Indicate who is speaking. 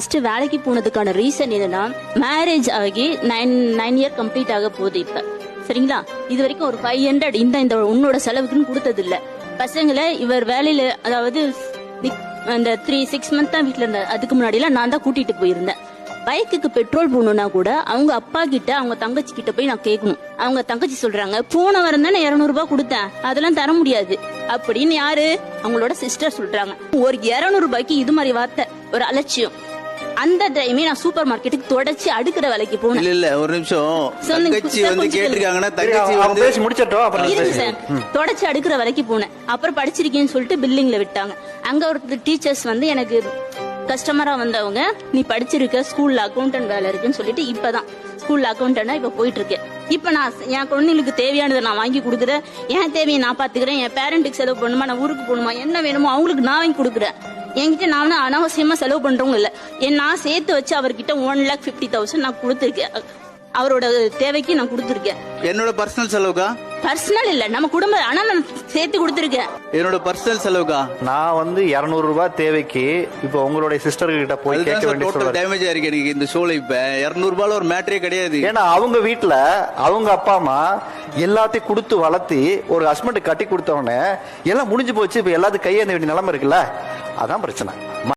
Speaker 1: First வேலைக்கு போனதுக்கான reason என்னன்னா, marriage ஆகி 9 இயர் கம்ப்ளீட் ஆக போகுது இப்ப. சரிங்களா? இது வரைக்கும் ஒரு 500 இந்த உன்னோட செலவுக்குன்னு கொடுத்தது இல்ல. பசங்களை இவர் வேலையில, அதாவது அந்த 6 மந்த் தான் வீட்டுல இருந்தார். அதுக்கு முன்னாடி நான் தான் கூட்டிட்டு போயிருந்தேன். பைக்குக்கு பெட்ரோல் போகணும்னா கூட அவங்க அப்பா கிட்ட, அவங்க தங்கச்சி கிட்ட போய் நான் கேட்கணும். அவங்க தங்கச்சி சொல்றாங்க, போன வாரம் தானே 200 ரூபாய் கொடுத்தேன், அதெல்லாம் தர முடியாது அப்படின்னு. யாரு? அவங்களோட சிஸ்டர் சொல்றாங்க. ஒரு 200 ரூபாய்க்கு இது மாதிரி வார்த்தை, ஒரு அலட்சியம். அந்த டைமே நான் சூப்பர் மார்க்கெட்டுக்கு தொடச்சி அடுக்கிற வேலைக்கு போனேன்.
Speaker 2: இல்ல ஒரு நிமிஷம், தங்கச்சி வந்து கேட்டிருக்காங்கன்னா தங்கச்சி வந்து
Speaker 3: பேசி முடிச்சட்டோம்.
Speaker 1: அப்புறம் தொடச்சி அடுக்கிற வேலைக்கு போனேன். அப்புறம் படிச்சிருக்கேன்னு சொல்லிட்டு பில்டிங்ல விட்டாங்க. அங்க ஒரு டீச்சர்ஸ் வந்து எனக்கு கஸ்டமரா வந்தவங்க, நீ படிச்சிருக்க, ஸ்கூல்ல அக்கௌண்டன்ட் வேலை இருக்குன்னு சொல்லிட்டு இப்பதான் ஸ்கூல்ல அக்கௌண்டன்டா இப்ப போயிட்டு இருக்கேன். இப்ப நான் என் குழந்தைங்களுக்கு தேவையானதை நான் வாங்கி கொடுக்குறேன். என் தேவையை நான் பாத்துக்கிறேன். என் பேரண்ட்டுக்கு செலவு பண்ணுமா, நான் ஊருக்கு போகணுமா, என்ன வேணுமோ அவங்களுக்கு நான் வாங்கி கொடுக்குறேன். என்கிட்ட நான் அனாவசியமா செலவு பண்றவங்க இல்ல. நான் சேர்த்து வச்சு அவர்கிட்ட 1,50,000 நான் கொடுத்துருக்கேன். அவரோட தேவைக்கு நான் கொடுத்துருக்கேன்.
Speaker 2: என்னோட பர்சனல் செலவுக்கா?
Speaker 1: பர்சனல் இல்ல, நம்ம குடும்பம். ஆனா நான் சேர்த்து கொடுத்துருக்கேன்.
Speaker 2: என்னோட பர்சனல் செலவுக்கா?
Speaker 3: நான் வந்து 200 ரூபாய் தேவைக்கு இப்ப உங்களுடைய சிஸ்டர் கிட்ட போய் கேட்க வேண்டிய
Speaker 2: டோட்டல் டேமேஜ் ஆயிருக்கு எனக்கு இந்த ஷோல. இப்ப 200 ரூபாய் ஒரு மேட்டரே கிடையாது.
Speaker 3: ஏன்னா அவங்க வீட்டுல அவங்க அப்பா அம்மா எல்லாத்தையும் கொடுத்து வளர்த்தி ஒரு ஹஸ்பண்ட் கட்டி கொடுத்தவொடனே எல்லாம் முடிஞ்சு போச்சு. இப்ப எல்லாத்துக்கும் கையேந்த வேண்டிய நிலைமை இருக்குல்ல, அதான் பிரச்சனை.